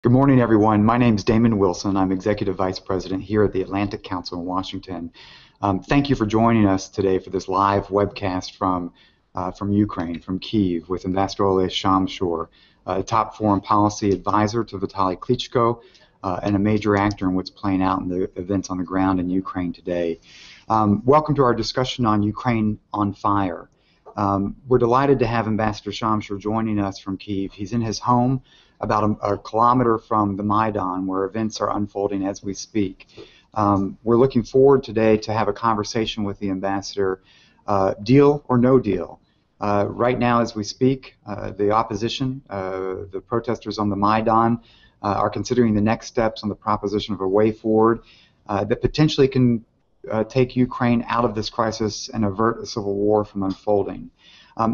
Good morning, everyone. My name is Damon Wilson. I'm Executive Vice President here at the Atlantic Council in Washington. Thank you for joining us today for this live webcast from Ukraine, from Kyiv, with Ambassador Oleh Shamshur, a top foreign policy advisor to Vitaliy Klitschko, and a major actor in what's playing out in the events on the ground in Ukraine today. Welcome to our discussion on Ukraine on Fire. We're delighted to have Ambassador Shamshur joining us from Kyiv. He's in his home about a kilometer from the Maidan, where events are unfolding as we speak. We're looking forward today to have a conversation with the ambassador, deal or no deal. Right now, as we speak, the opposition, the protesters on the Maidan, are considering the next steps on the proposition of a way forward that potentially can take Ukraine out of this crisis and avert a civil war from unfolding.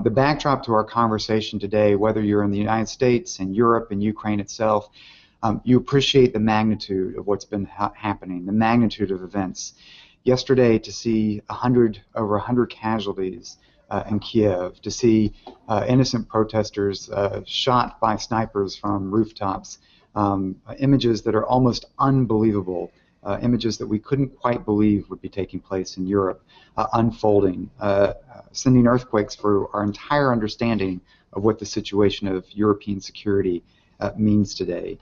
The backdrop to our conversation today, whether you're in the United States and Europe and Ukraine itself, you appreciate the magnitude of what's been happening, the magnitude of events. Yesterday, to see over 100 casualties in Kyiv, to see innocent protesters shot by snipers from rooftops, images that are almost unbelievable. Images that we couldn't quite believe would be taking place in Europe, unfolding, sending earthquakes for our entire understanding of what the situation of European security means today.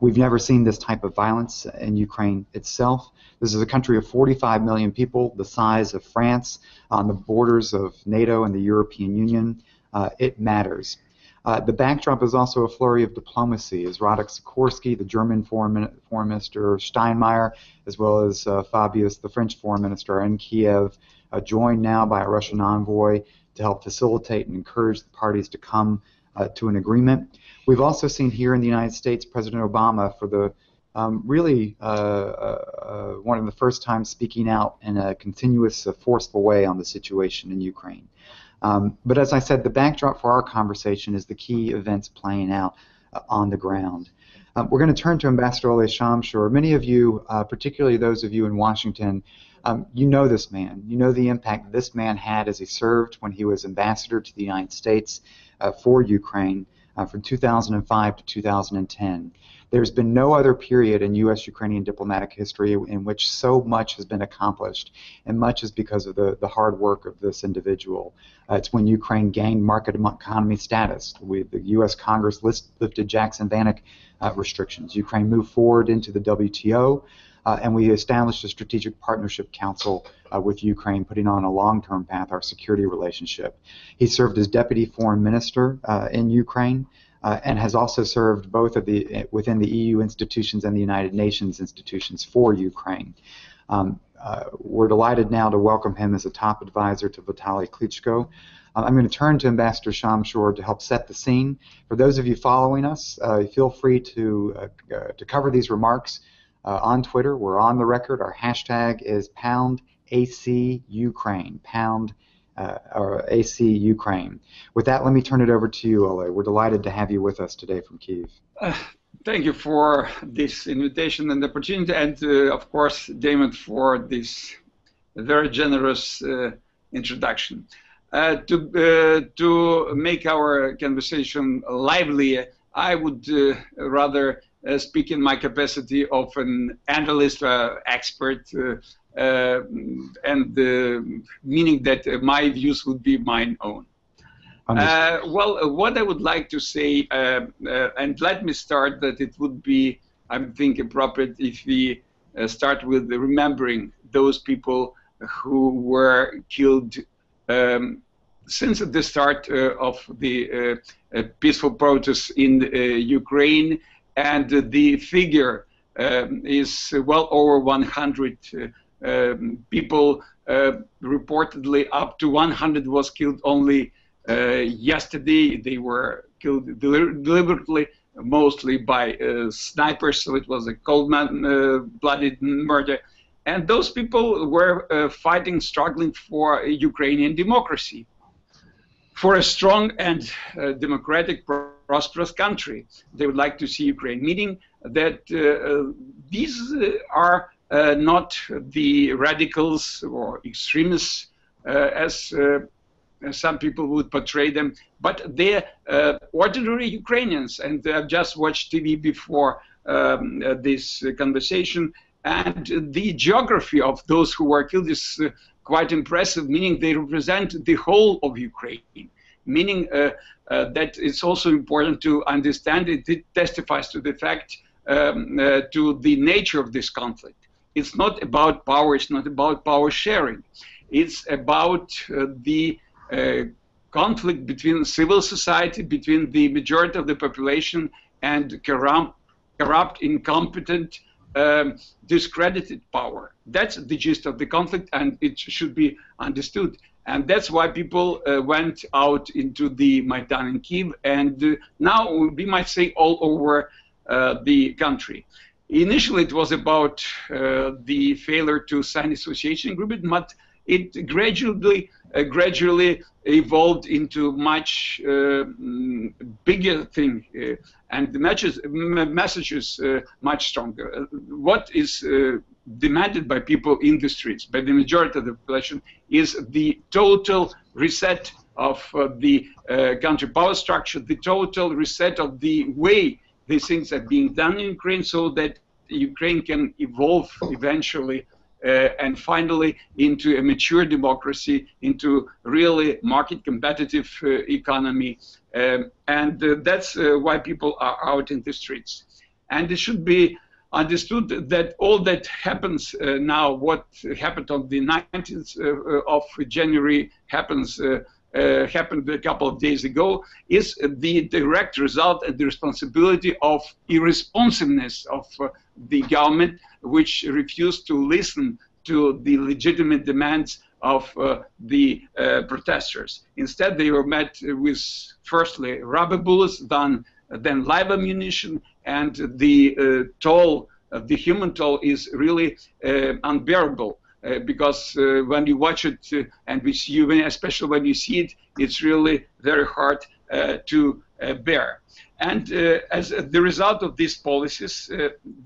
We've never seen this type of violence in Ukraine itself. This is a country of 45 million people, the size of France, on the borders of NATO and the European Union. It matters. The backdrop is also a flurry of diplomacy, as Radek Sikorski, the German foreign minister, Steinmeier, as well as Fabius, the French foreign minister, are in Kiev, joined now by a Russian envoy to help facilitate and encourage the parties to come to an agreement. We've also seen here in the United States President Obama, for the one of the first times, speaking out in a continuous, forceful way on the situation in Ukraine. But as I said, the backdrop for our conversation is the key events playing out on the ground. We're going to turn to Ambassador Oleh Shamshur. Many of you, particularly those of you in Washington, you know this man. You know the impact this man had as he served when he was ambassador to the United States for Ukraine from 2005 to 2010. There's been no other period in U.S.-Ukrainian diplomatic history in which so much has been accomplished, and much is because of the hard work of this individual. It's when Ukraine gained market economy status. The U.S. Congress lifted Jackson-Vanik restrictions. Ukraine moved forward into the WTO, and we established a strategic partnership council with Ukraine, putting on a long-term path our security relationship. He served as deputy foreign minister in Ukraine, and has also served both within the EU institutions and the United Nations institutions for Ukraine. We're delighted now to welcome him as a top advisor to Vitaliy Klitschko. I'm going to turn to Ambassador Shamshur to help set the scene. For those of you following us, feel free to cover these remarks on Twitter. We're on the record. Our hashtag is #ACUkraine, or AC Ukraine. With that, let me turn it over to you, Oleh. We're delighted to have you with us today from Kyiv. Thank you for this invitation and opportunity, and of course, Damon, for this very generous introduction. To make our conversation lively, I would rather speak in my capacity of an analyst, expert, and meaning that my views would be mine own. Well, what I would like to say, and let me start that it would be, I think, appropriate if we start with remembering those people who were killed since the start of the peaceful protests in Ukraine, and the figure is well over 100 people. Reportedly up to 100 was killed only yesterday. They were killed deliberately, mostly by snipers, so it was a cold-blooded murder. And those people were fighting, struggling for Ukrainian democracy, for a strong and democratic, prosperous country. They would like to see Ukraine, meaning that these are not the radicals or extremists as some people would portray them, but they're ordinary Ukrainians, and I've just watched TV before this conversation, and the geography of those who were killed is quite impressive, meaning they represent the whole of Ukraine, meaning that it's also important to understand it testifies to the fact, to the nature of this conflict. It's not about power, it's not about power sharing. It's about the conflict between civil society, between the majority of the population and corrupt, incompetent, discredited power. That's the gist of the conflict, and it should be understood. And that's why people went out into the Maidan in Kyiv, and now we might say all over the country. Initially, it was about the failure to sign association agreement, but it gradually evolved into much bigger thing, and the message is much stronger. What is demanded by people in the streets, by the majority of the population, is the total reset of the country power structure, the total reset of the way these things are being done in Ukraine, so that Ukraine can evolve eventually and finally into a mature democracy, into really market competitive economy. And that's why people are out in the streets. And it should be understood that all that happens now, what happened on the 19th of January happened a couple of days ago, is the direct result and the responsibility of irresponsiveness of the government, which refused to listen to the legitimate demands of the protesters. Instead, they were met with, firstly, rubber bullets, then live ammunition, and the toll, the human toll, is really unbearable. Because when you watch it and we see you, especially when you see it, it's really very hard to bear. And as the result of these policies,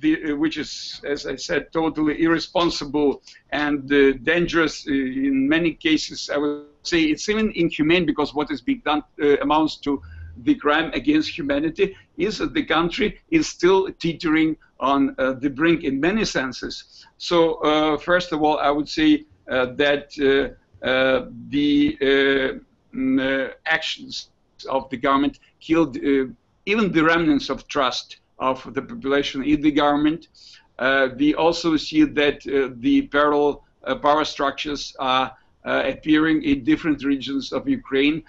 which is, as I said, totally irresponsible and dangerous in many cases, I would say it's even inhumane, because what is being done amounts to the crime against humanity, is that the country is still teetering on the brink in many senses. So first of all, I would say that the actions of the government killed even the remnants of trust of the population in the government. We also see that the parallel power structures are appearing in different regions of Ukraine,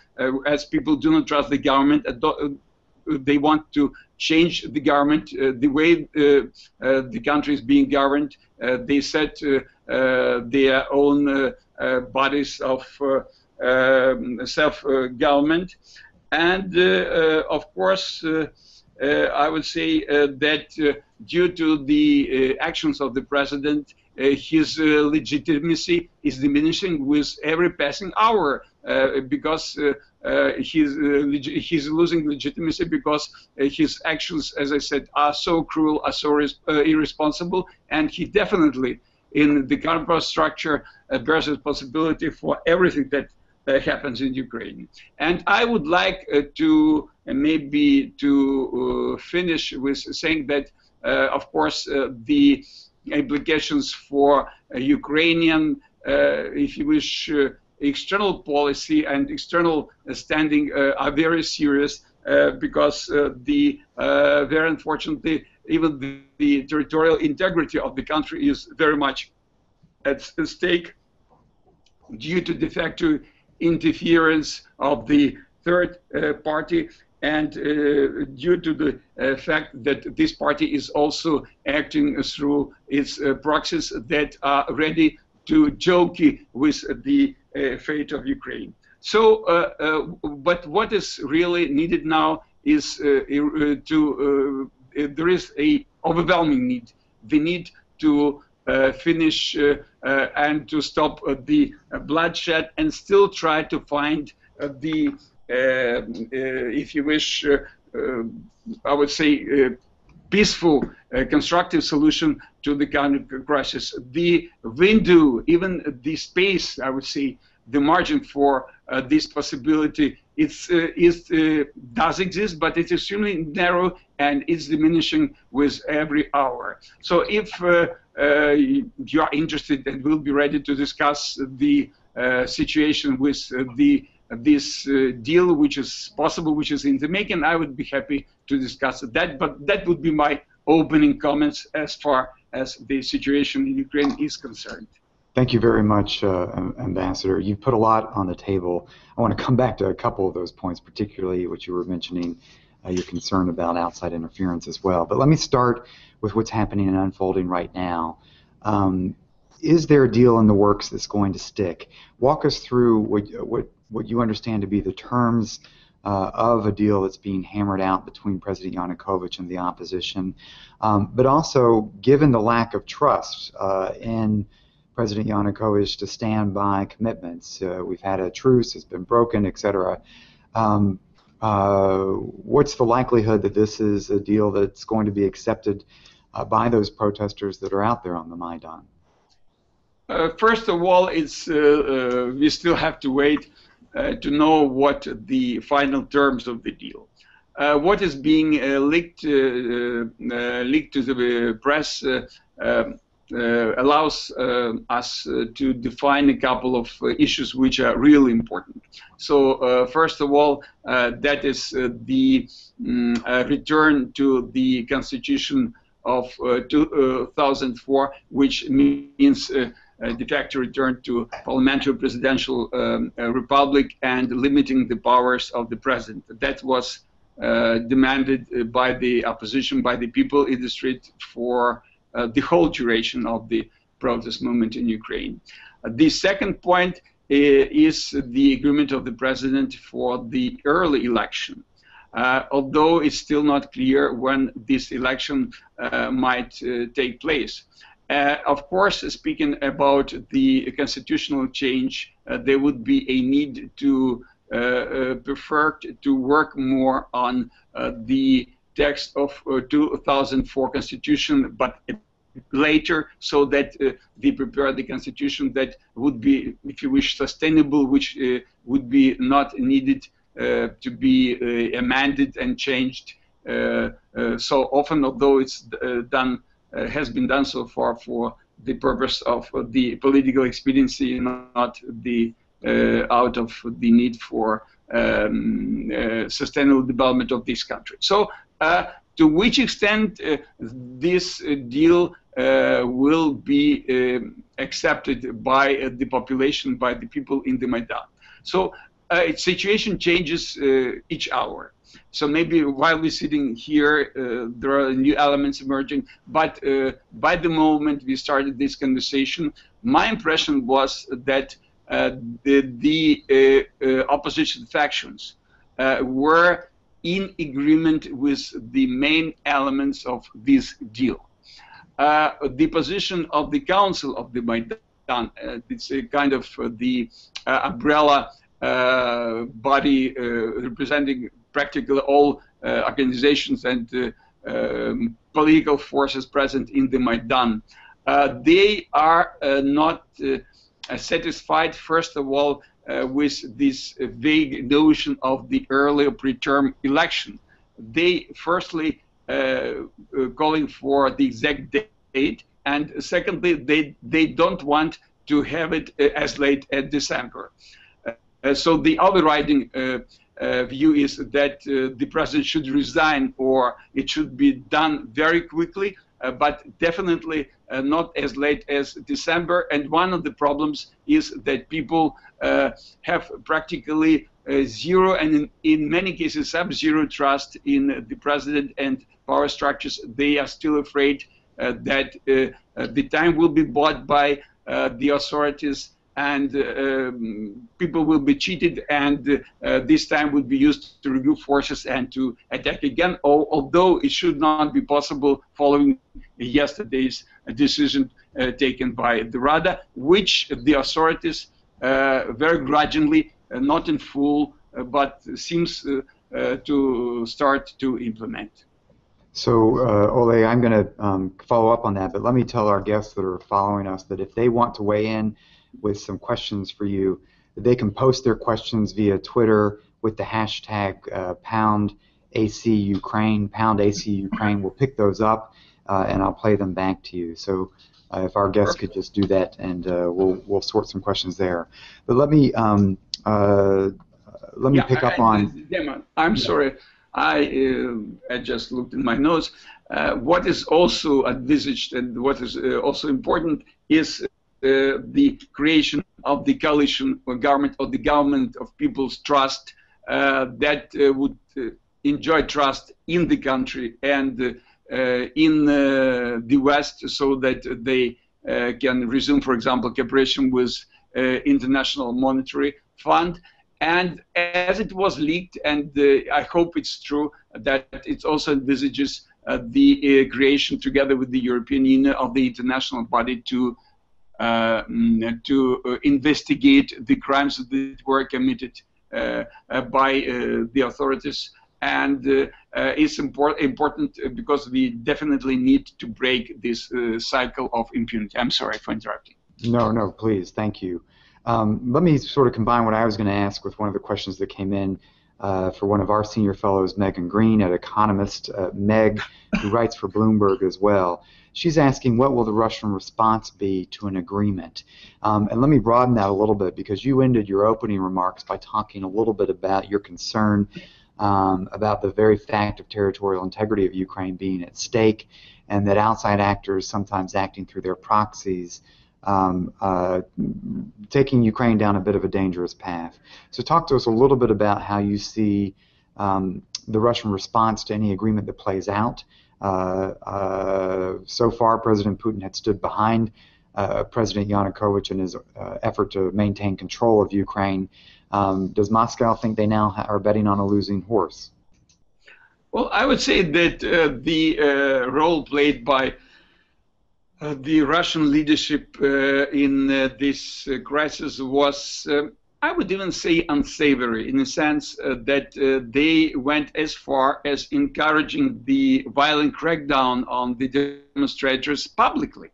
as people do not trust the government. They want to change the government, the way the country is being governed. They set their own bodies of self-government. And of course, I would say that due to the actions of the president, his legitimacy is diminishing with every passing hour, because he's losing legitimacy, because his actions, as I said, are so cruel, are so irresponsible, and he definitely, in the current power structure, bears responsibility for everything that happens in Ukraine. And I would like to maybe to finish with saying that, of course, the implications for Ukrainian, if you wish, external policy and external standing are very serious, because very unfortunately, even the territorial integrity of the country is very much at stake due to de facto interference of the third party, and due to the fact that this party is also acting through its proxies that are ready to jockey with the fate of Ukraine. So, but what is really needed now is there is a overwhelming need. The need to finish and to stop the bloodshed, and still try to find the, if you wish, I would say, peaceful, constructive solution to the current crisis. The window, even the space, I would say, the margin for this possibility does exist, but it's extremely narrow and it's diminishing with every hour. So if you are interested and will be ready to discuss the situation with this deal, which is possible, which is in the making, I would be happy to discuss that. But that would be my opening comments as far as the situation in Ukraine is concerned. Thank you very much, Ambassador. You've put a lot on the table. I want to come back to a couple of those points, particularly what you were mentioning, your concern about outside interference as well. But let me start with what's happening and unfolding right now. Is there a deal in the works that's going to stick? Walk us through what you understand to be the terms of a deal that's being hammered out between President Yanukovych and the opposition, but also given the lack of trust in President Yanukovych to stand by commitments. We've had a truce, it's been broken, etc. What's the likelihood that this is a deal that's going to be accepted by those protesters that are out there on the Maidan? First of all, it's we still have to wait to know what the final terms of the deal. What is being leaked to the press allows us to define a couple of issues which are really important. So first of all, that is the return to the Constitution of 2004, which means de facto return to parliamentary presidential republic and limiting the powers of the president. That was demanded by the opposition, by the people in the street for the whole duration of the protest movement in Ukraine. The second point is the agreement of the president for the early election. Although it's still not clear when this election might take place. Of course, speaking about the constitutional change, there would be a need to prefer to work more on the text of 2004 Constitution, but later, so that they prepare the Constitution that would be, if you wish, sustainable, which would be not needed to be amended and changed so often, although it's done, has been done so far for the purpose of the political expediency, not the out of the need for sustainable development of this country. So, to which extent this deal will be accepted by the population, by the people in the Maidan? So, situation changes each hour. So maybe while we're sitting here, there are new elements emerging. But by the moment we started this conversation, my impression was that the opposition factions were in agreement with the main elements of this deal. The position of the Council of the Maidan, it's a kind of the umbrella body representing practically all organizations and political forces present in the Maidan. They are not satisfied, first of all, with this vague notion of the earlier preterm election. They firstly calling for the exact date, and secondly, they don't want to have it as late as December. So the overriding view is that the president should resign, or it should be done very quickly, but definitely not as late as December. And one of the problems is that people have practically zero, and in many cases sub-zero trust in the president and power structures. They are still afraid that the time will be bought by the authorities, and people will be cheated, and this time would be used to regroup forces and to attack again, although it should not be possible following yesterday's decision taken by the Rada, which the authorities very grudgingly, not in full, but seems to start to implement. So, Oleh, I'm going to follow up on that, but let me tell our guests that are following us that if they want to weigh in with some questions for you, They can post their questions via Twitter with the hashtag #ACUkraine, #ACUkraine. We'll pick those up and I'll play them back to you. So if our guests could just do that, and we'll sort some questions there. But let me pick up on. Damon, I'm sorry. I just looked in my notes. What is also envisaged and what is also important is the creation of the coalition or government, or the government of people's trust that would enjoy trust in the country and in the West, so that they can resume, for example, cooperation with International Monetary Fund. And as it was leaked, and I hope it's true, that it also envisages the creation, together with the European Union, of the international body to investigate the crimes that were committed by the authorities. And it's important because we definitely need to break this cycle of impunity. I'm sorry for interrupting. No, please, thank you. Let me sort of combine what I was going to ask with one of the questions that came in for one of our senior fellows, Megan Green, at Economist. Meg, who writes for Bloomberg as well. She's asking, what will the Russian response be to an agreement? And let me broaden that a little bit, because you ended your opening remarks by talking a little bit about your concern about the very fact of territorial integrity of Ukraine being at stake, and that outside actors, sometimes acting through their proxies, taking Ukraine down a bit of a dangerous path. So talk to us a little bit about how you see the Russian response to any agreement that plays out. So far, President Putin had stood behind President Yanukovych in his effort to maintain control of Ukraine. Does Moscow think they now are betting on a losing horse? Well, I would say that the role played by the Russian leadership in this crisis was, I would even say, unsavory, in the sense that they went as far as encouraging the violent crackdown on the demonstrators publicly.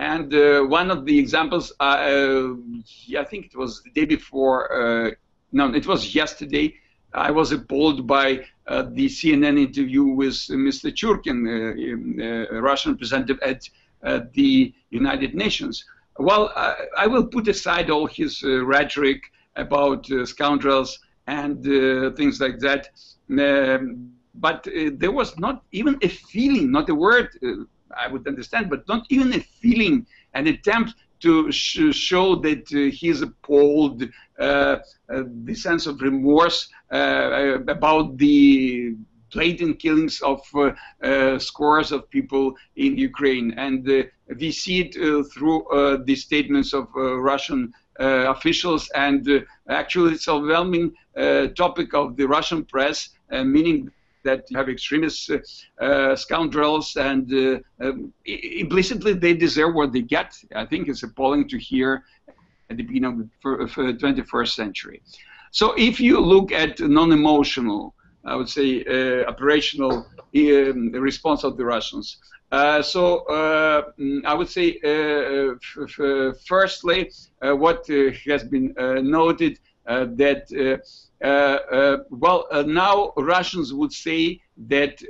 And one of the examples, I think it was the day before, no, it was yesterday, I was appalled by the CNN interview with Mr. Churkin, Russian representative at the United Nations. Well, I will put aside all his rhetoric about scoundrels and things like that, but there was not even a feeling, not a word, I would understand, but not even a feeling, an attempt to show that he's appalled, the sense of remorse about the blatant killings of scores of people in Ukraine. And we see it through the statements of Russian officials, and actually it's a overwhelming topic of the Russian press, meaning that you have extremist scoundrels, and implicitly they deserve what they get. I think it's appalling to hear at the beginning of the 21st century. So if you look at non-emotional, I would say, operational response of the Russians. I would say, firstly, what has been noted, that now Russians would say that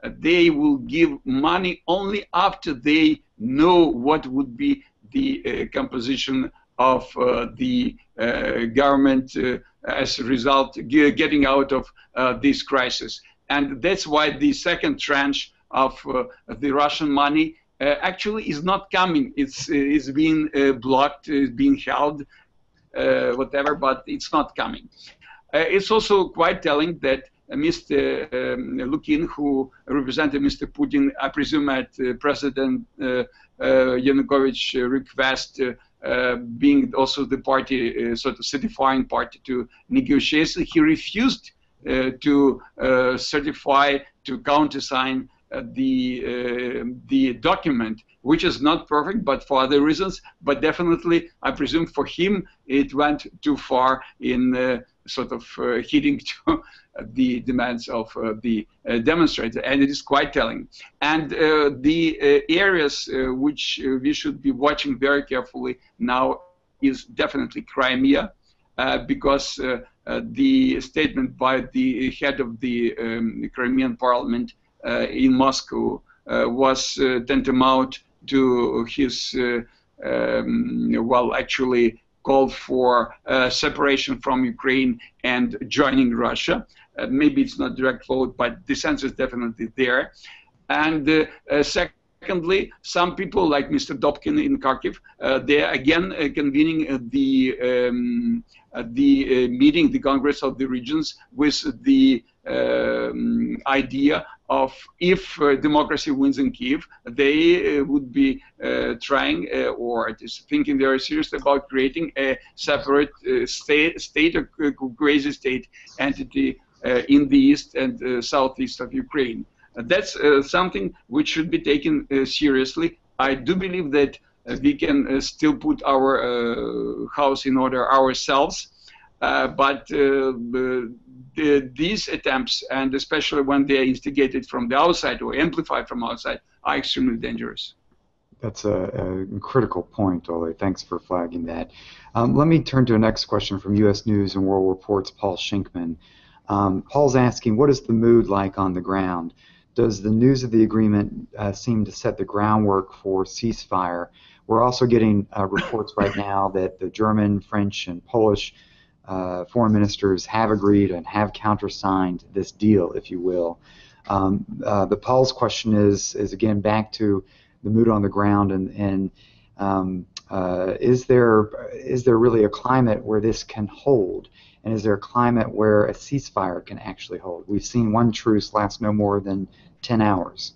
they will give money only after they know what would be the composition of the government as a result getting out of this crisis. And that's why the second tranche of the Russian money actually is not coming. It's being blocked, it's being held, whatever, but it's not coming. It's also quite telling that Mr. Lukin, who represented Mr. Putin, I presume at President Yanukovych request, being also the party, sort of certifying party to negotiations, he refused to certify, to countersign the document, which is not perfect, but for other reasons. But definitely, I presume for him, it went too far in sort of heeding to the demands of the demonstrator, and it is quite telling. And the areas which we should be watching very carefully now is definitely Crimea. because the statement by the head of the Crimean parliament in Moscow was tantamount to his, well, actually called for separation from Ukraine and joining Russia. Maybe it's not direct quote, but the sense is definitely there. And secondly, some people like Mr. Dobkin in Kyiv, they are again convening the meeting, the Congress of the Regions, with the idea of if democracy wins in Kyiv, they would be trying or at least thinking very seriously about creating a separate state, a crazy state entity in the east and southeast of Ukraine. That's something which should be taken seriously. I do believe that we can still put our house in order ourselves, but these attempts, and especially when they are instigated from the outside or amplified from outside, are extremely dangerous. That's a critical point, Oleh. Thanks for flagging that. Let me turn to the next question from U.S. News and World Report's Paul Shinkman. Paul's asking, what is the mood like on the ground? Does the news of the agreement seem to set the groundwork for ceasefire? We're also getting reports right now that the German, French, and Polish foreign ministers have agreed and have countersigned this deal, if you will. The Paul's question is again back to the mood on the ground, and is there really a climate where this can hold? And is there a climate where a ceasefire can actually hold? We've seen one truce last no more than 10 hours.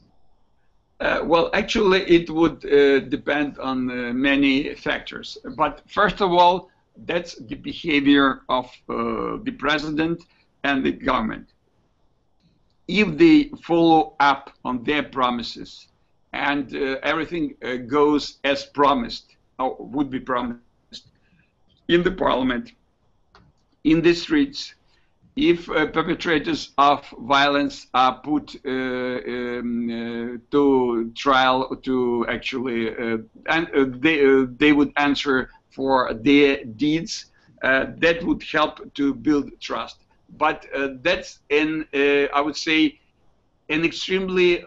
Well, actually, it would depend on many factors. But first of all, that's the behavior of the president and the government. If they follow up on their promises and everything goes as promised, or would be promised, in the parliament, in the streets, if perpetrators of violence are put to trial, to actually, and they would answer for their deeds, that would help to build trust. But that's I would say, an extremely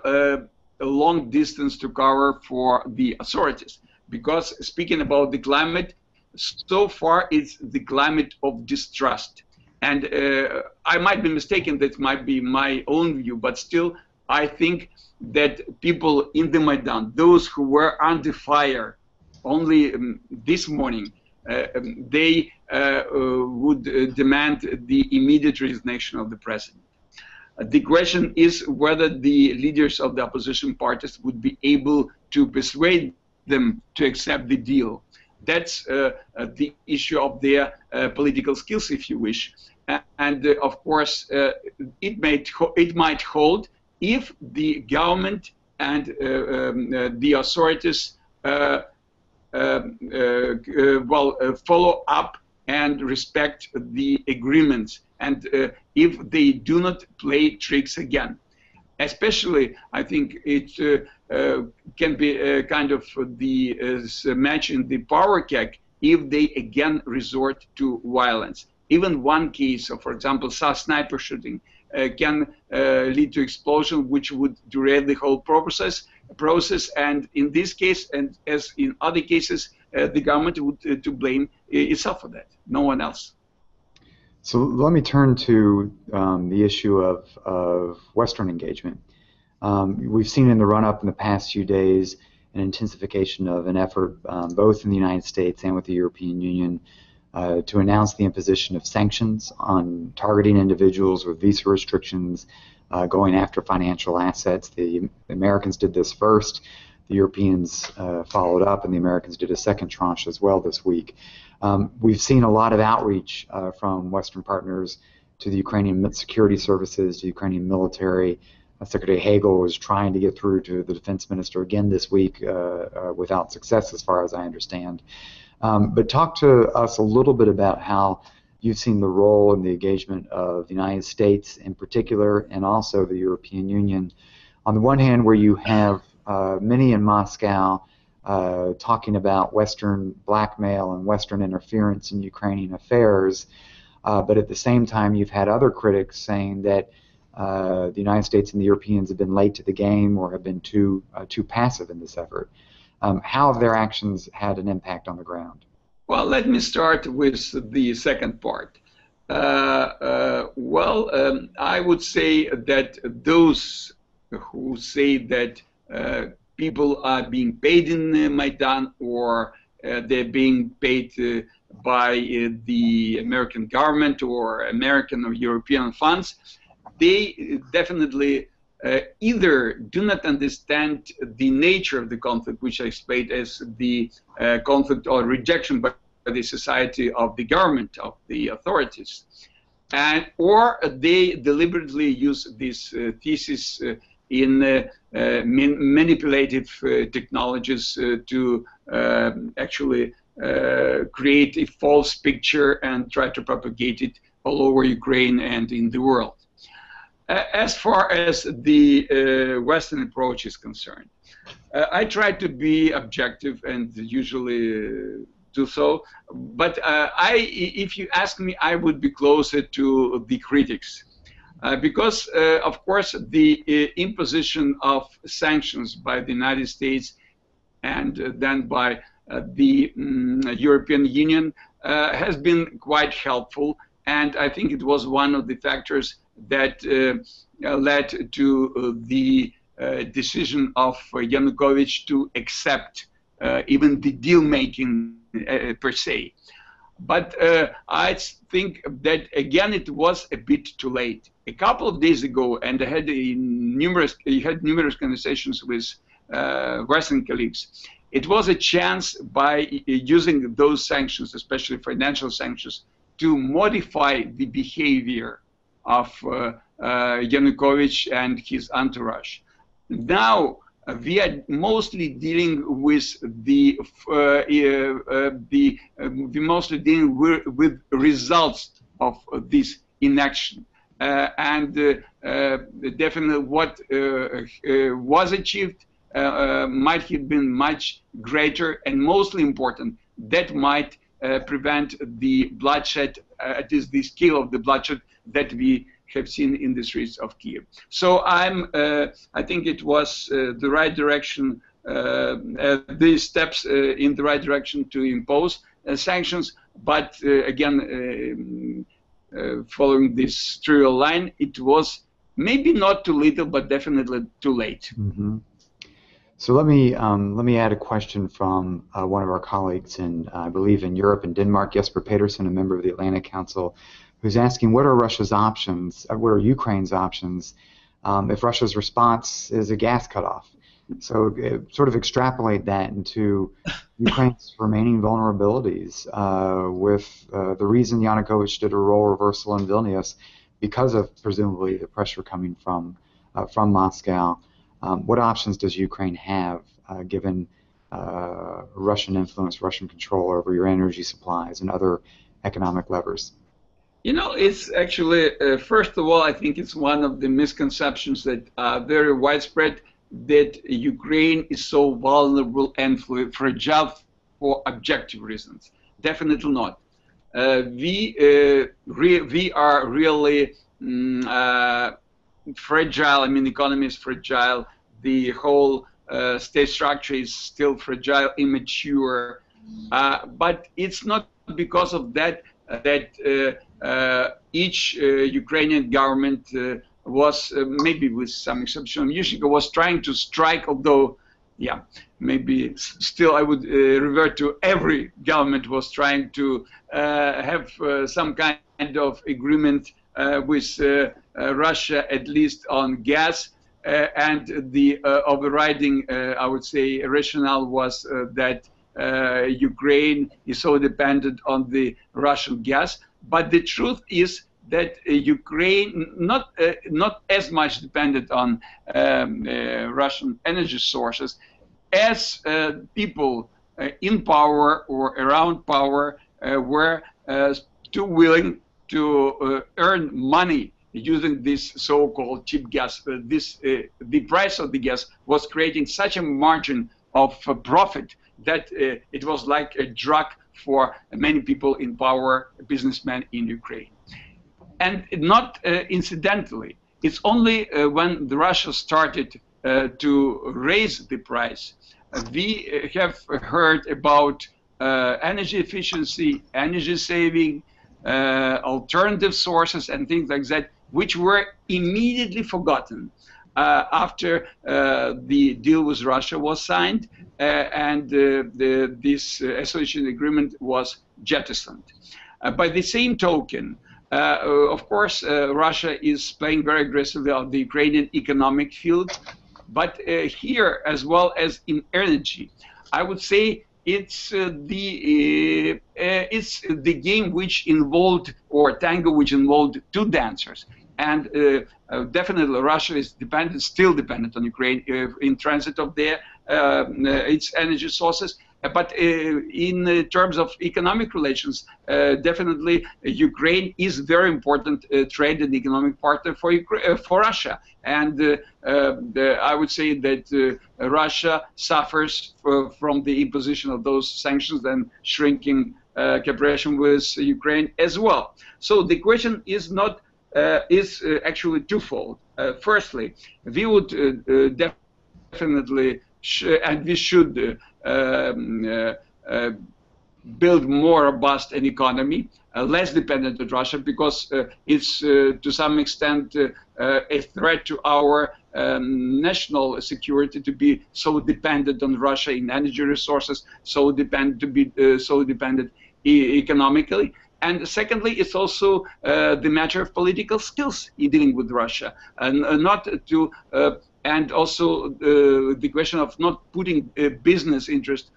long distance to cover for the authorities, because speaking about the climate, so far it's the climate of distrust. And I might be mistaken, that might be my own view, but still I think that people in the Maidan, those who were under fire only this morning, they would demand the immediate resignation of the president. The question is whether the leaders of the opposition parties would be able to persuade them to accept the deal. That's the issue of their political skills, if you wish. And of course, it might hold if the government and the authorities follow up and respect the agreements, and if they do not play tricks again. Especially, I think it can be a kind of the match in the power keg if they again resort to violence. Even one case of, for example, sniper shooting can lead to explosion, which would derail the whole process. And in this case, and as in other cases, the government would to blame itself for that, no one else. So let me turn to the issue of Western engagement. We've seen in the run-up in the past few days an intensification of an effort both in the United States and with the European Union to announce the imposition of sanctions on targeting individuals with visa restrictions, going after financial assets. The Americans did this first. The Europeans followed up, and the Americans did a second tranche as well this week. We've seen a lot of outreach from Western partners to the Ukrainian security services, to the Ukrainian military. Secretary Hagel was trying to get through to the defense minister again this week without success, as far as I understand. But talk to us a little bit about how you've seen the role and the engagement of the United States in particular, and also the European Union. On the one hand, where you have many in Moscow talking about Western blackmail and Western interference in Ukrainian affairs. But at the same time, you've had other critics saying that the United States and the Europeans have been late to the game or have been too passive in this effort. How have their actions had an impact on the ground? Well, let me start with the second part. I would say that those who say that people are being paid in Maidan or they're being paid by the American government or American or European funds, they definitely either do not understand the nature of the conflict, which I explained as the conflict or rejection by the society of the government, of the authorities, or they deliberately use this thesis in manipulative technologies to actually create a false picture and try to propagate it all over Ukraine and in the world. As far as the Western approach is concerned, I try to be objective and usually do so, but if you ask me, I would be closer to the critics. Because, of course, the imposition of sanctions by the United States and then by the European Union has been quite helpful, and I think it was one of the factors that led to the decision of Yanukovych to accept even the deal-making per se. But I think that, again, it was a bit too late. A couple of days ago, and I had numerous conversations with Western colleagues, it was a chance by using those sanctions, especially financial sanctions, to modify the behavior of Yanukovych and his entourage. Now, we are mostly dealing with with results of this inaction, and definitely what was achieved might have been much greater, and mostly important, that might prevent the bloodshed, at least the scale of the bloodshed that we have seen in the streets of Kyiv. So I think it was the right direction, these steps in the right direction to impose sanctions, but again, following this trivial line, it was maybe not too little, but definitely too late. Mm-hmm. So let me add a question from one of our colleagues in, I believe, in Europe and Denmark, Jesper Petersen, a member of the Atlantic Council, who's asking, what are Russia's options, what are Ukraine's options if Russia's response is a gas cutoff? So sort of extrapolate that into Ukraine's remaining vulnerabilities with the reason Yanukovych did a role reversal in Vilnius because of presumably the pressure coming from Moscow. What options does Ukraine have given Russian influence, Russian control over your energy supplies and other economic levers? You know, it's actually, first of all, I think it's one of the misconceptions that are very widespread, that Ukraine is so vulnerable and fragile for objective reasons. Definitely not. We are really fragile. I mean, the economy is fragile. The whole state structure is still fragile, immature. But it's not because of that each Ukrainian government was, maybe with some exception of Yushchenko, was trying to strike, although, yeah, maybe still I would revert to every government was trying to have some kind of agreement with Russia, at least on gas, and the overriding, I would say, rationale was that Ukraine is so dependent on the Russian gas. But the truth is that Ukraine not as much dependent on Russian energy sources as people in power or around power were too willing to earn money using this so-called cheap gas. The price of the gas was creating such a margin of profit, that it was like a drug for many people in power, businessmen in Ukraine. And not incidentally, it's only when Russia started to raise the price, we have heard about energy efficiency, energy saving, alternative sources and things like that, which were immediately forgotten after the deal with Russia was signed and this association agreement was jettisoned. By the same token, of course, Russia is playing very aggressively on the Ukrainian economic field, but here, as well as in energy, I would say it's the game which involved, or tango which involved two dancers. And definitely Russia is still dependent on Ukraine in transit of its energy sources. But in terms of economic relations, definitely Ukraine is very important trade and economic partner for Russia. And I would say that Russia suffers from the imposition of those sanctions and shrinking cooperation with Ukraine as well. So the question is not is actually twofold. Firstly, we would definitely and we should build more robust an economy, less dependent on Russia, because it's to some extent a threat to our national security to be so dependent on Russia in energy resources, so dependent economically. And secondly, it's also the matter of political skills in dealing with Russia, and not to. And also the question of not putting a business interest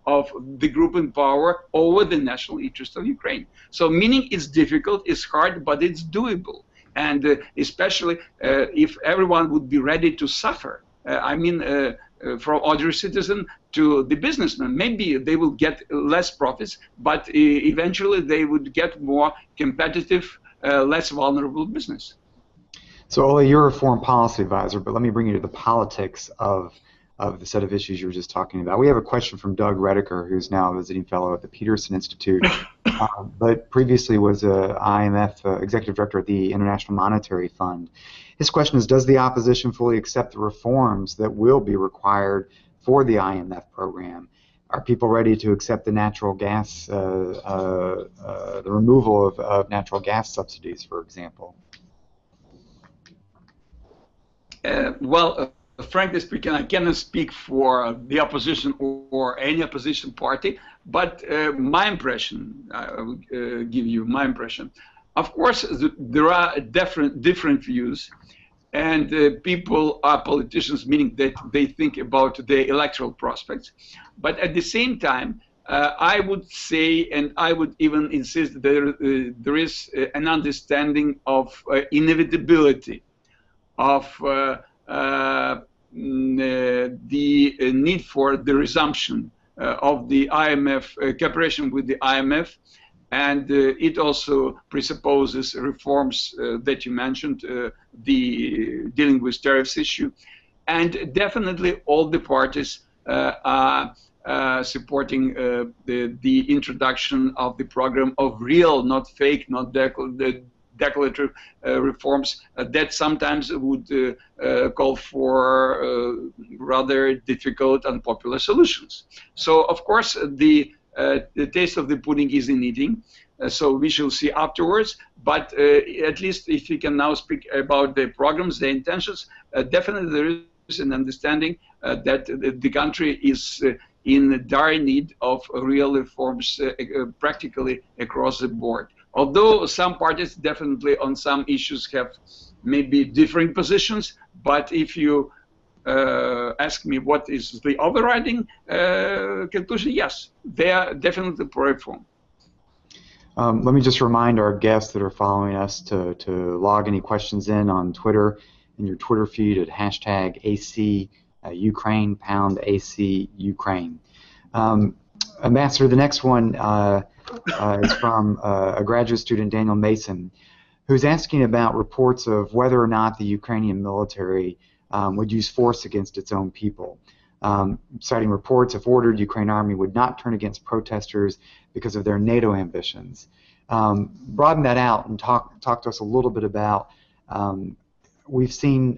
of the group in power over the national interest of Ukraine. So meaning it's difficult, it's hard, but it's doable. And especially if everyone would be ready to suffer, from ordinary citizen to the businessman, maybe they will get less profits, but eventually they would get more competitive, less vulnerable business. So, Oleh, you're a foreign policy advisor, but let me bring you to the politics of the set of issues you were just talking about. We have a question from Doug Redeker, who's now a visiting fellow at the Peterson Institute, but previously was an IMF executive director at the International Monetary Fund. His question is, does the opposition fully accept the reforms that will be required for the IMF program? Are people ready to accept the natural gas, the removal of natural gas subsidies, for example? Frankly speaking, I cannot speak for the opposition or any opposition party, but my impression, I will give you my impression. Of course, there are different views, and people are politicians, meaning that they think about the electoral prospects. But at the same time, I would say, and I would even insist, that there is an understanding of inevitability of the need for the resumption of the IMF cooperation with the IMF, and it also presupposes reforms that you mentioned, the dealing with tariffs issue, and definitely all the parties are supporting the introduction of the program of real, not fake, not declarative reforms that sometimes would call for rather difficult, unpopular solutions. So, of course, the taste of the pudding is in eating, so we shall see afterwards. But at least if we can now speak about the programs, the intentions, definitely there is an understanding that the country is in dire need of real reforms practically across the board. Although some parties definitely on some issues have maybe differing positions, but if you ask me what is the overriding conclusion, yes, they are definitely pro-reform. Let me just remind our guests that are following us to log any questions in on Twitter, in your Twitter feed at #AC Ukraine, #AC Ukraine. Ambassador, the next one is from a graduate student, Daniel Mason, who's asking about reports of whether or not the Ukrainian military would use force against its own people. citing reports, if ordered, Ukraine army would not turn against protesters because of their NATO ambitions. Broaden that out and talk to us a little bit about, we've seen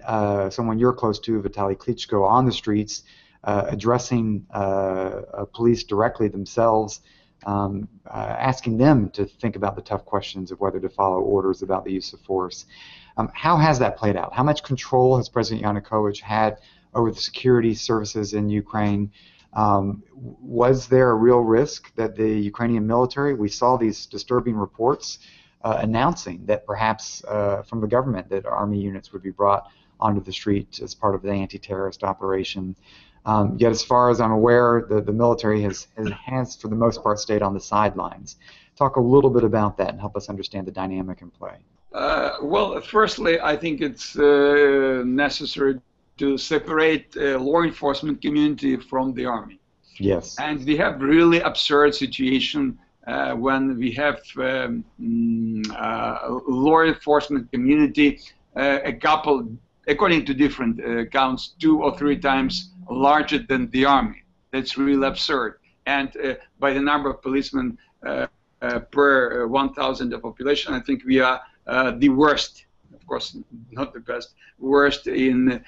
someone you're close to, Vitaliy Klitschko, on the streets addressing police directly themselves, asking them to think about the tough questions of whether to follow orders about the use of force. How has that played out? How much control has President Yanukovych had over the security services in Ukraine? Was there a real risk that the Ukrainian military, we saw these disturbing reports announcing that perhaps from the government that army units would be brought onto the street as part of the anti-terrorist operation. Yet as far as I'm aware, the military has for the most part stayed on the sidelines. Talk a little bit about that and help us understand the dynamic in play. Well, firstly, I think it's necessary to separate law enforcement community from the army. Yes. And we have really absurd situation when we have law enforcement community, a couple, according to different accounts, 2 or 3 times larger than the army. That's really absurd. And by the number of policemen per 1,000 of population, I think we are the worst. Of course, not the best, worst in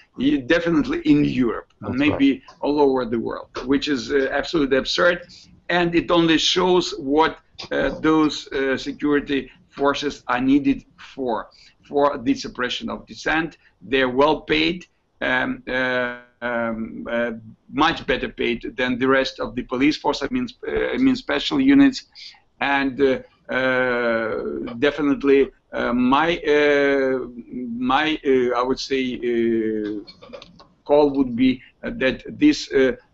definitely in Europe, maybe all over the world, which is absolutely absurd. And it only shows what those security forces are needed for the suppression of dissent. They're well paid, much better paid than the rest of the police force. I mean special units, and definitely my I would say call would be that these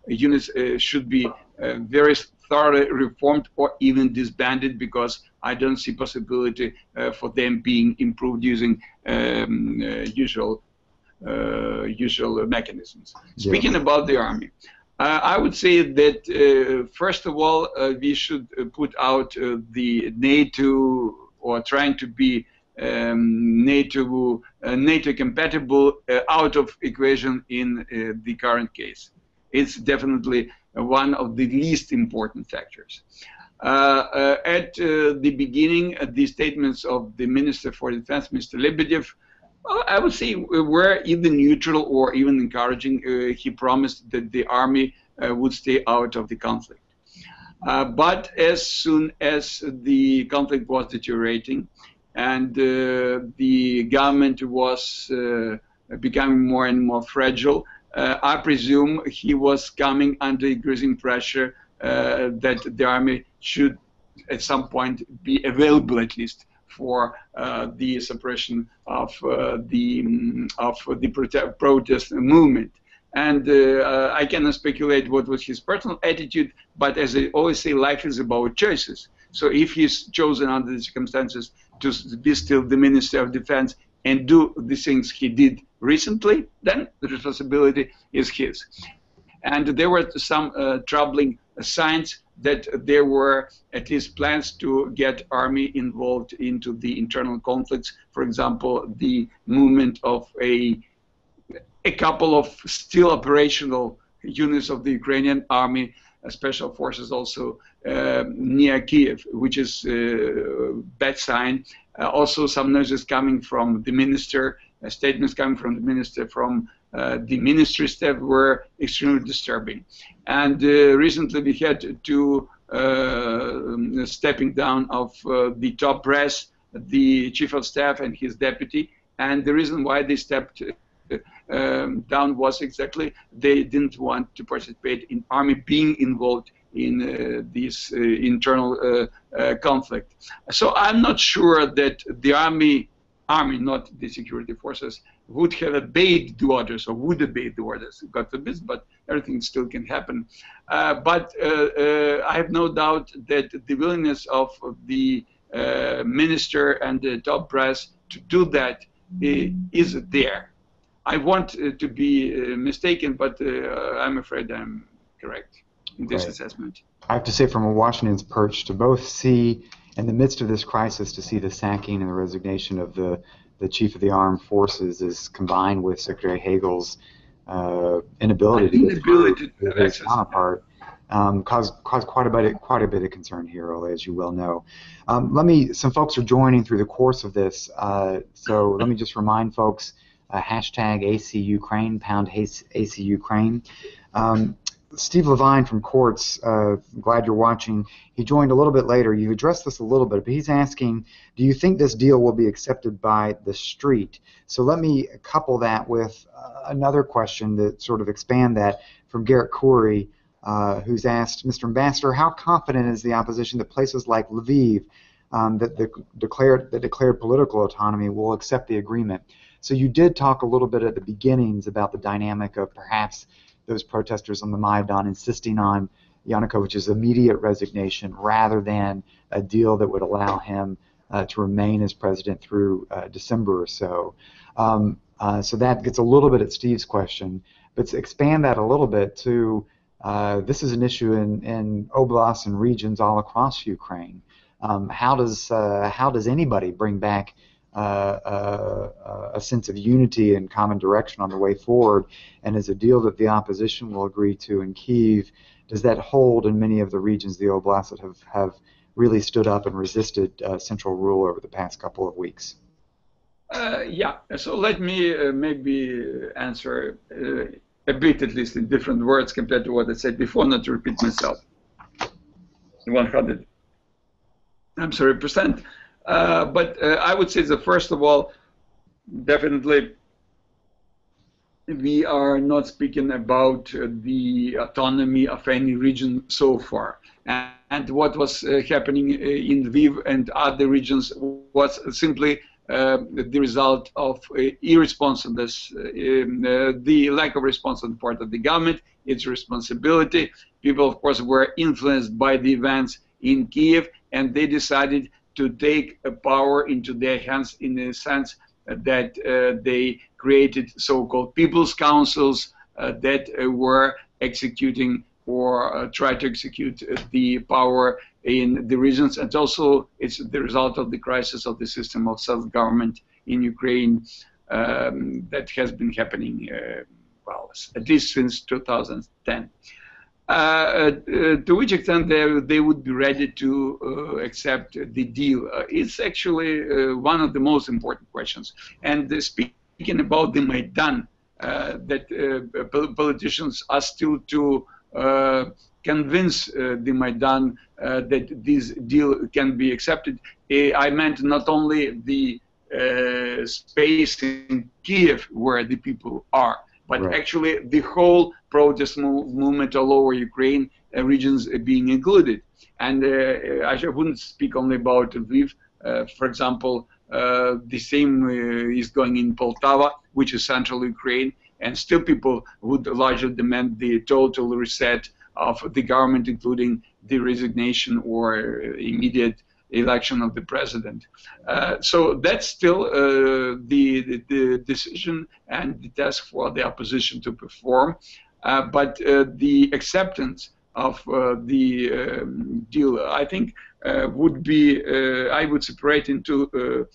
units should be very thoroughly reformed or even disbanded, because I don't see possibility for them being improved using usual mechanisms. Yeah. Speaking about the army, I would say that first of all we should put out the NATO, or trying to be NATO compatible, out of equation in the current case. It's definitely one of the least important factors. At the beginning, the statements of the Minister for Defense, Mr. Lebedev, I would say were either neutral or even encouraging. He promised that the army would stay out of the conflict. But as soon as the conflict was deteriorating and the government was becoming more and more fragile, I presume he was coming under increasing pressure that the army should at some point be available, at least, for the suppression of the protest movement. And I cannot speculate what was his personal attitude, but as I always say, life is about choices. So if he's chosen under the circumstances to be still the Minister of Defense and do the things he did recently, then the responsibility is his. And there were some troubling signs that there were at least plans to get army involved into the internal conflicts. For example, the movement of a couple of still operational units of the Ukrainian army, special forces also near Kyiv, which is a bad sign. Also some noises coming from the minister, statements coming from the minister, from the ministry staff were extremely disturbing. And recently we had 2 stepping down of the top brass, the chief of staff and his deputy. And the reason why they stepped down was exactly they didn't want to participate in army being involved in this internal conflict. So I'm not sure that the army, not the security forces, would have obeyed the orders or would obey the orders. God forbid, but everything still can happen. But I have no doubt that the willingness of the minister and the top brass to do that is there. I want to be mistaken, but I'm afraid I'm correct in this assessment. I have to say, from a Washington's perch, to both see, in the midst of this crisis, to see the sacking and the resignation of the chief of the armed forces is combined with Secretary Hagel's inability to get through to with have his access. counterpart caused quite a bit of concern here, Oleh, as you well know. Some folks are joining through the course of this, so let me just remind folks, hashtag AC Ukraine, pound AC Ukraine. Steve Levine from Courts, glad you're watching. He joined a little bit later. You addressed this a little bit, but he's asking, do you think this deal will be accepted by the street? So let me couple that with another question that sort of expand that from Garrett Corey, who's asked, Mr. Ambassador, how confident is the opposition that places like Lviv that declared political autonomy will accept the agreement? So you did talk a little bit at the beginnings about the dynamic of perhaps those protesters on the Maidan insisting on Yanukovych's immediate resignation rather than a deal that would allow him to remain as president through December or so. So that gets a little bit at Steve's question, but to expand that a little bit to this is an issue in oblasts and regions all across Ukraine. How does anybody bring back a sense of unity and common direction on the way forward? And is a deal that the opposition will agree to in Kyiv, does that hold in many of the regions, the oblasts, that have really stood up and resisted central rule over the past couple of weeks? Yeah, so let me maybe answer a bit, at least in different words compared to what I said before, not to repeat myself. 100%. But I would say that first of all, definitely we are not speaking about the autonomy of any region so far. And what was happening in Lviv and other regions was simply the result of irresponsiveness, the lack of response on the part of the government, its responsibility. People, of course, were influenced by the events in Kyiv, and they decided to take power into their hands in the sense that they created so-called people's councils that were executing or tried to execute the power in the regions. And also it's the result of the crisis of the system of self-government in Ukraine that has been happening, well, at least since 2010. To which extent they would be ready to accept the deal? It's actually one of the most important questions. And speaking about the Maidan, that politicians are still to convince the Maidan that this deal can be accepted. I meant not only the space in Kyiv where the people are, but right, actually the whole protest movement all over Ukraine regions being included. And I wouldn't speak only about Lviv. For example, the same is going in Poltava, which is central Ukraine, and still people would largely demand the total reset of the government, including the resignation or immediate election of the president. So that's still the decision and the task for the opposition to perform. But the acceptance of the deal, I think, would be, I would separate into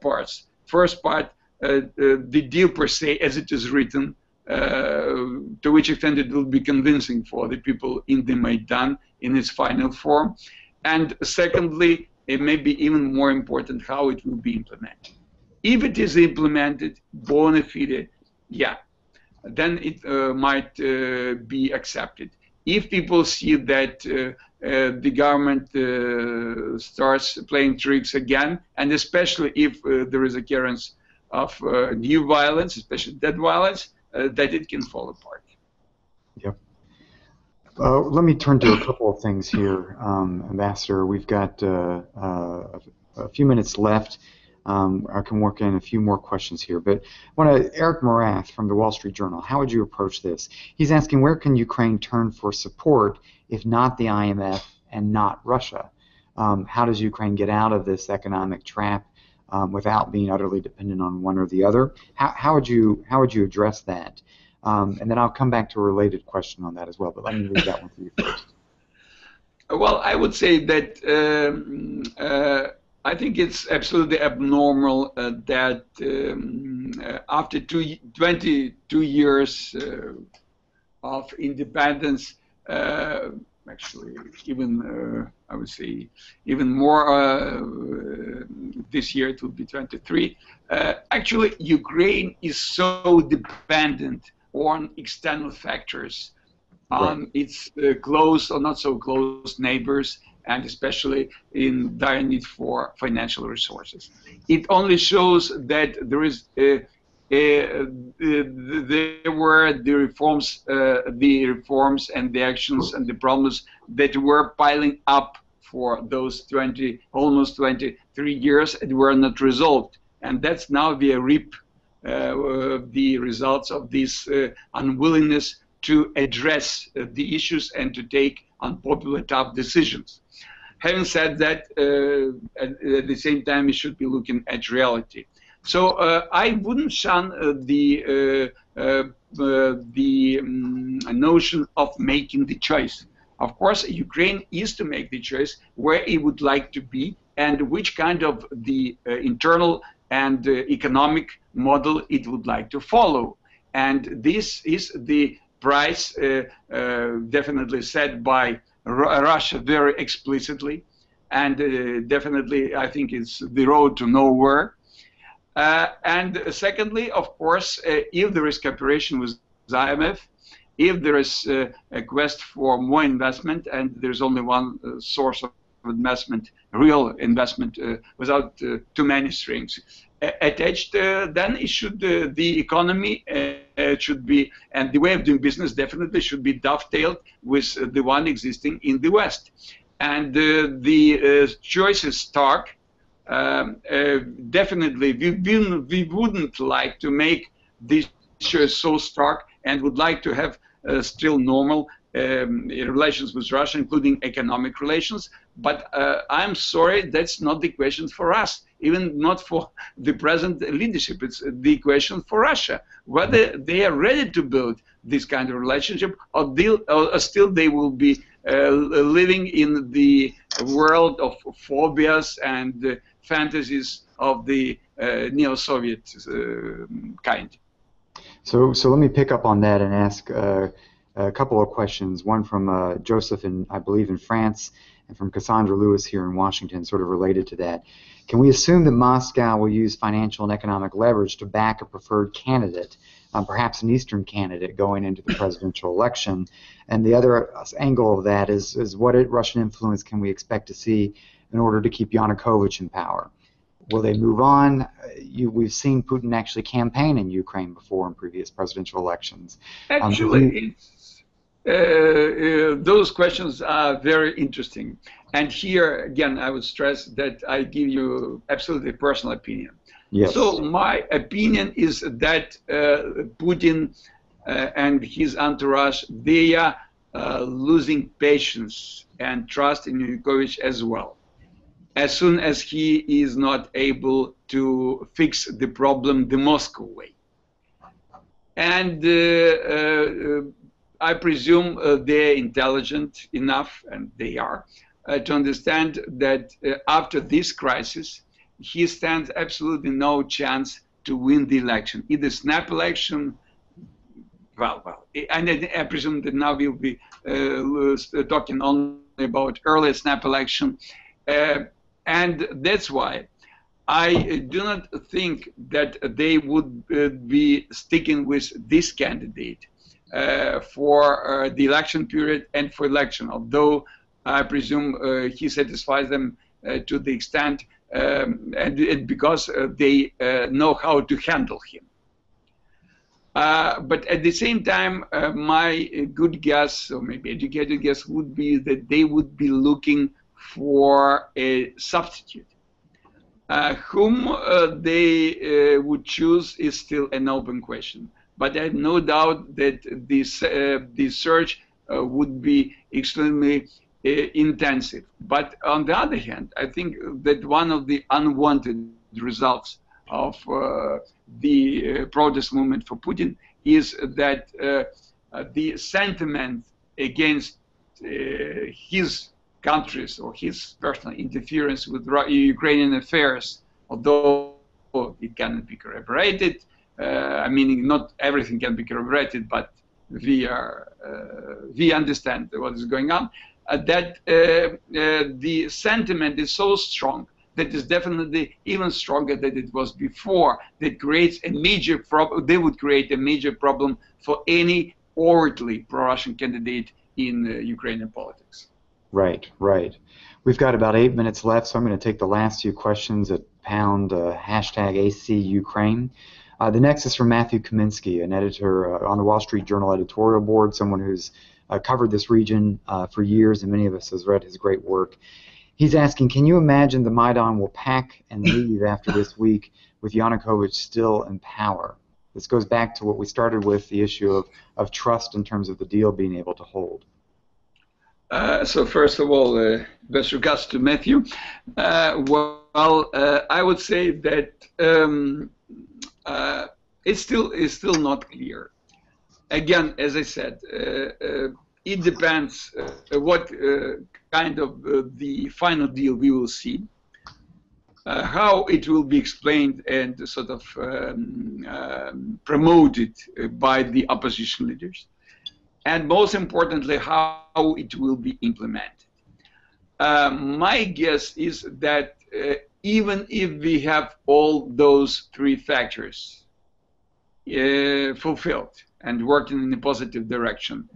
parts. First part, the deal per se, as it is written, to which extent it will be convincing for the people in the Maidan in its final form. And secondly, it may be even more important how it will be implemented. If it is implemented bona fide, yeah, then it might be accepted. If people see that the government starts playing tricks again, and especially if there is occurrence of new violence, especially that violence, that it can fall apart. Yep. Let me turn to a couple of things here, Ambassador. We've got a few minutes left. I can work in a few more questions here, but Eric Morath from the Wall Street Journal, how would you approach this? He's asking, where can Ukraine turn for support if not the IMF and not Russia? How does Ukraine get out of this economic trap without being utterly dependent on one or the other? How would you address that? And then I'll come back to a related question on that as well, but let me leave that one for you first. Well, I would say that I think it's absolutely abnormal that after 22 years of independence, actually even I would say even more this year it will be 23. Actually, Ukraine is so dependent on external factors, on its close or not so close neighbors, and especially in dire need for financial resources. It only shows that there is there were the reforms and the actions and the problems that were piling up for those almost 23 years and were not resolved. And that's now we reap the results of this unwillingness to address the issues and to take unpopular tough decisions. Having said that, at the same time, we should be looking at reality. So I wouldn't shun the notion of making the choice. Of course, Ukraine is to make the choice where it would like to be and which kind of the internal and economic model it would like to follow. And this is the price definitely set by Russia very explicitly, and definitely I think it's the road to nowhere. And secondly, of course, if there is cooperation with IMF, if there is a quest for more investment, and there's only one source of investment, real investment, without too many strings attached, then it should the economy should be, and the way of doing business definitely should be dovetailed with the one existing in the West. And the choice is stark. Definitely, we wouldn't like to make this choice so stark, and would like to have still normal relations with Russia, including economic relations. But I'm sorry, that's not the question for us, even not for the present leadership. It's the question for Russia, whether they are ready to build this kind of relationship, or still they will be living in the world of phobias and fantasies of the neo-Soviet kind. So let me pick up on that and ask a couple of questions. One from Joseph, I believe, in France, and from Cassandra Lewis here in Washington, sort of related to that. Can we assume that Moscow will use financial and economic leverage to back a preferred candidate, perhaps an Eastern candidate, going into the presidential election? And the other angle of that is what Russian influence can we expect to see in order to keep Yanukovych in power? Will they move on? We've seen Putin actually campaign in Ukraine before in previous presidential elections. Actually, those questions are very interesting. And here, again, I would stress that I give you absolutely personal opinion. Yes. So my opinion is that Putin and his entourage, they are losing patience and trust in Yanukovych as well, as soon as he is not able to fix the problem the Moscow way. And I presume they're intelligent enough, and they are, to understand that after this crisis, he stands absolutely no chance to win the election. Either snap election, and I presume that now we'll be talking only about early snap election. And that's why I do not think that they would be sticking with this candidate for the election period and for election, although I presume he satisfies them to the extent and because they know how to handle him. But at the same time, my good guess, or maybe educated guess, would be that they would be looking for a substitute. Whom they would choose is still an open question. But I have no doubt that this search would be extremely intensive. But on the other hand, I think that one of the unwanted results of the protest movement for Putin is that the sentiment against his countries or his personal interference with Ukrainian affairs, although it cannot be corroborated, I mean, not everything can be corroborated, but we understand what is going on, that the sentiment is so strong that is definitely even stronger than it was before, that creates a major problem. They would create a major problem for any overtly pro-Russian candidate in Ukrainian politics. Right, right. We've got about 8 minutes left, so I'm going to take the last few questions at pound hashtag AC Ukraine. The next is from Matthew Kaminsky, an editor on the Wall Street Journal editorial board, someone who's covered this region for years, and many of us has read his great work. He's asking, can you imagine the Maidan will pack and leave after this week with Yanukovych still in power? This goes back to what we started with, the issue of trust in terms of the deal being able to hold. So first of all, best regards to Matthew. I would say that it's still not clear. Again, as I said, it depends what kind of the final deal we will see, how it will be explained and sort of promoted by the opposition leaders, and most importantly, how it will be implemented. My guess is that even if we have all those three factors fulfilled and working in a positive direction,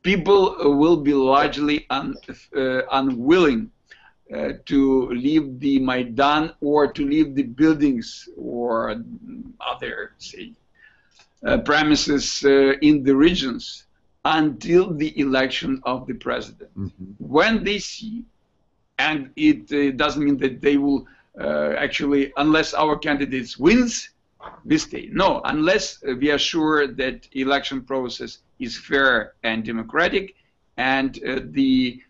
people will be largely unwilling to leave the Maidan or to leave the buildings or other, say, premises in the regions until the election of the president. Mm-hmm. When they see, and it doesn't mean that they will actually, unless our candidates wins, we stay. No, unless we are sure that election process is fair and democratic, and the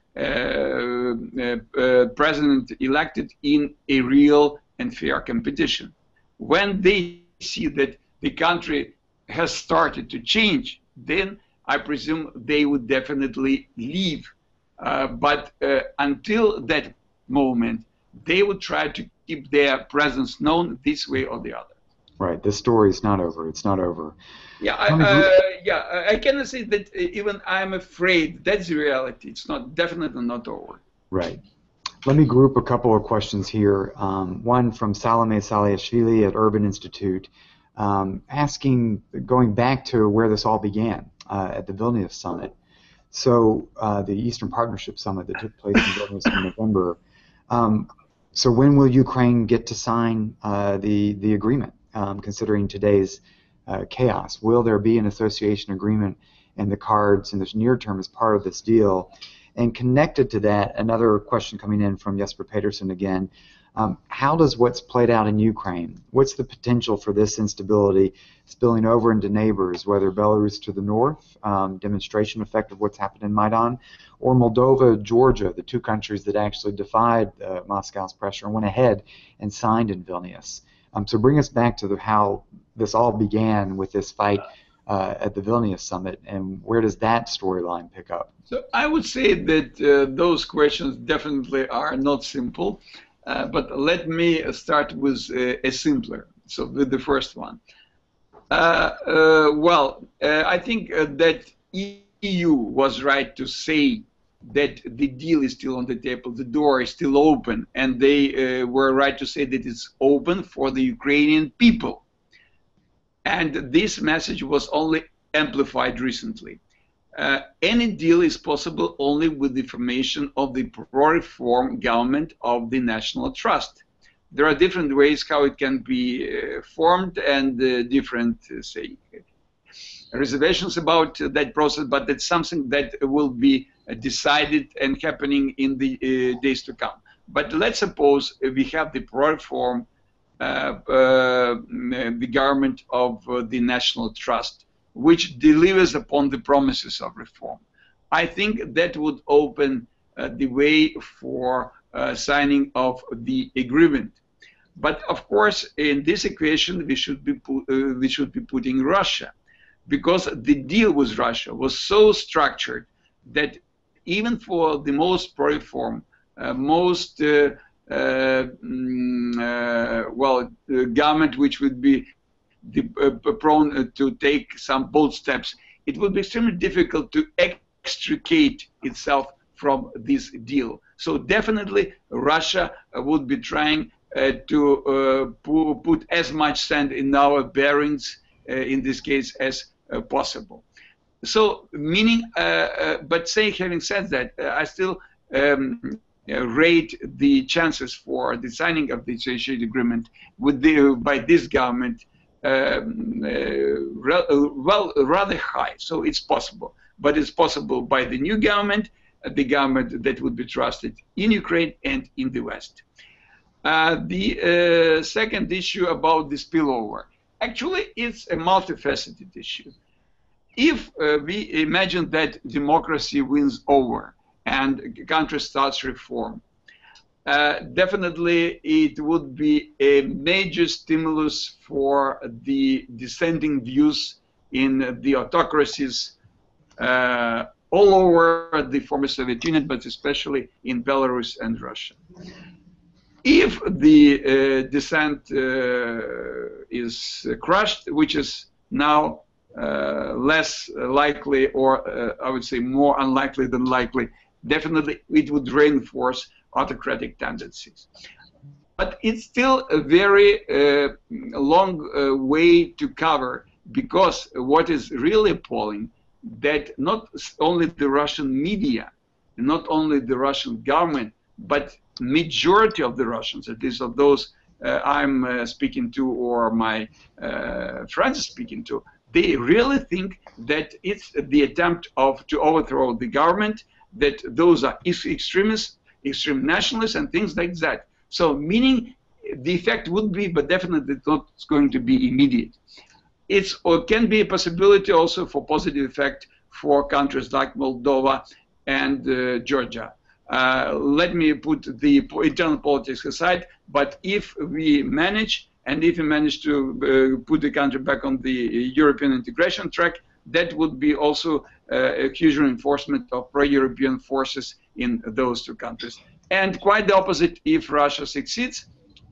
president elected in a real and fair competition. When they see that the country has started to change, then I presume they would definitely leave. But until that moment, they would try to keep their presence known this way or the other. Right. This story is not over. It's not over. Yeah, I cannot say that even I'm afraid. That's the reality. It's not definitely not over. Right. Let me group a couple of questions here. One from Salome Saliashvili at Urban Institute, asking, going back to where this all began at the Vilnius Summit. So the Eastern Partnership Summit that took place in Vilnius in November. So when will Ukraine get to sign the agreement? Considering today's chaos, will there be an association agreement in the cards in the near term as part of this deal? And connected to that, another question coming in from Jesper Peterson again. How does what's played out in Ukraine, what's the potential for this instability spilling over into neighbors, whether Belarus to the north, demonstration effect of what's happened in Maidan, or Moldova, Georgia, the two countries that actually defied Moscow's pressure and went ahead and signed in Vilnius? So bring us back to how this all began with this fight at the Vilnius Summit, and where does that storyline pick up? So I would say that those questions definitely are not simple, but let me start with a simpler, so with the first one. I think that EU was right to say that the deal is still on the table, the door is still open, and they were right to say that it's open for the Ukrainian people. And this message was only amplified recently. Any deal is possible only with the formation of the pro-reform government of the National Trust. There are different ways how it can be formed, and different, say, reservations about that process, but that's something that will be decided and happening in the days to come. But let's suppose we have the pro-reform, the government of the National Trust, which delivers upon the promises of reform. I think that would open the way for signing of the agreement. But of course, in this equation, we should be putting Russia, because the deal with Russia was so structured that even for the most pro-reform, government which would be prone to take some bold steps, it would be extremely difficult to extricate itself from this deal. So definitely Russia would be trying to put as much sand in our bearings, in this case, as possible. So meaning, but having said that, I still rate the chances for the signing of the association agreement by this government rather high. So it's possible, but it's possible by the new government, the government that would be trusted in Ukraine and in the West. The second issue about the spillover, actually it's a multifaceted issue. If we imagine that democracy wins over and the country starts reform, definitely it would be a major stimulus for the dissenting views in the autocracies all over the former Soviet Union, but especially in Belarus and Russia. If the dissent is crushed, which is now less likely, or I would say more unlikely than likely, definitely it would reinforce autocratic tendencies. But it's still a very long way to cover, because what is really appalling, that not only the Russian media, not only the Russian government, but majority of the Russians, at least of those I'm speaking to or my friends speaking to, they really think that it's the attempt to overthrow the government, that those are extremists, extreme nationalists, and things like that. So meaning the effect would be, but definitely not going to be immediate. It can be a possibility also for positive effect for countries like Moldova and Georgia. Let me put the internal politics aside, but if we manage, and if we manage to put the country back on the European integration track, that would be also a huge reinforcement of pro-European forces in those two countries. And quite the opposite, if Russia succeeds,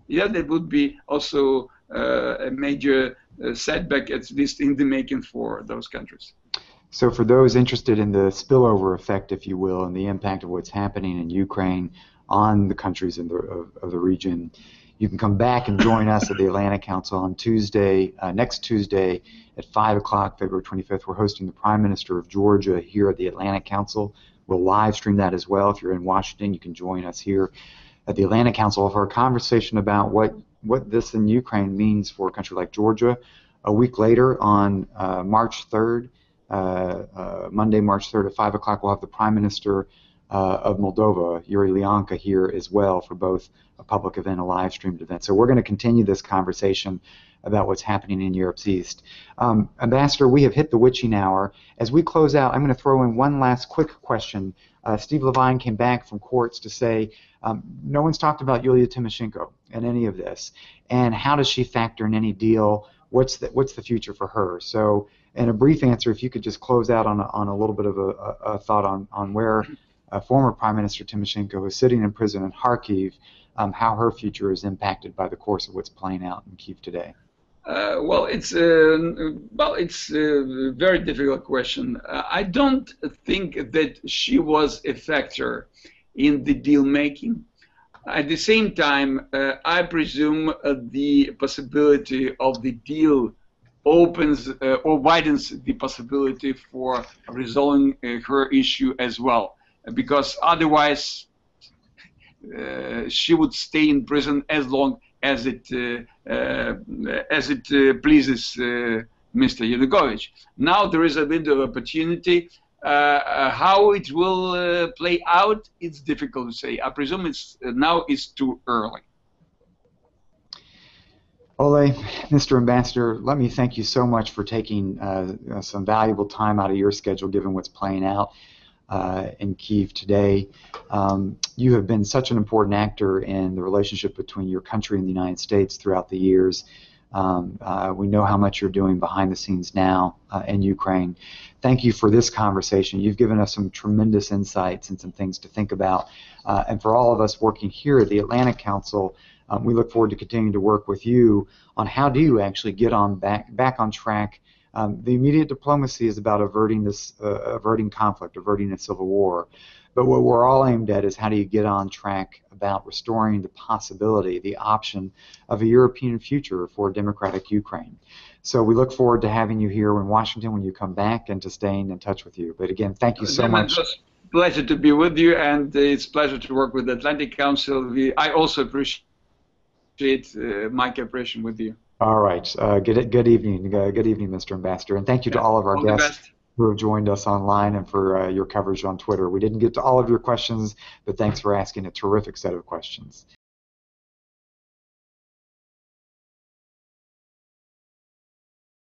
yeah, that would be also a major setback, at least in the making, for those countries. So for those interested in the spillover effect, if you will, and the impact of what's happening in Ukraine on the countries of the region, you can come back and join us at the Atlantic Council on Tuesday, next Tuesday at 5 o'clock, February 25th. We're hosting the Prime Minister of Georgia here at the Atlantic Council. We'll live stream that as well. If you're in Washington, you can join us here at the Atlantic Council for a conversation about what this in Ukraine means for a country like Georgia. A week later, on March 3rd, Monday, March 3rd at 5 o'clock, we'll have the Prime Minister of Moldova, Yulia Tymoshenko, here as well for both a public event, a live streamed event. So we're going to continue this conversation about what's happening in Europe's East. Ambassador, we have hit the witching hour. As we close out, I'm going to throw in one last quick question. Steve Levine came back from courts to say no one's talked about Yulia Tymoshenko in any of this, and how does she factor in any deal? What's the future for her? So, in a brief answer, if you could just close out on a little bit of a thought on where former Prime Minister Tymoshenko is sitting in prison in Kharkiv, how her future is impacted by the course of what's playing out in Kyiv today. Well, it's a very difficult question. I don't think that she was a factor in the deal making. At the same time, I presume the possibility of the deal opens or widens the possibility for resolving her issue as well, because otherwise she would stay in prison as long as it pleases Mr. Yanukovych. Now there is a window of opportunity. How it will play out, it's difficult to say. I presume now it's too early. Oleh, Mr. Ambassador, let me thank you so much for taking some valuable time out of your schedule, given what's playing out in Kyiv today. You have been such an important actor in the relationship between your country and the United States throughout the years. We know how much you're doing behind the scenes now in Ukraine. Thank you for this conversation. You've given us some tremendous insights and some things to think about. And for all of us working here at the Atlantic Council, We look forward to continuing to work with you on how do you actually get on back on track. The immediate diplomacy is about averting conflict, averting a civil war. But what we're all aimed at is how do you get on track about restoring the possibility, the option of a European future for a democratic Ukraine. So we look forward to having you here in Washington when you come back and to staying in touch with you. But again, thank you so much. It was a pleasure to be with you, and it's a pleasure to work with the Atlantic Council. I also appreciate my cooperation with you. All right. Good evening. Good evening, Mr. Ambassador. And thank you to all of our guests who have joined us online and for your coverage on Twitter. We didn't get to all of your questions, but thanks for asking a terrific set of questions.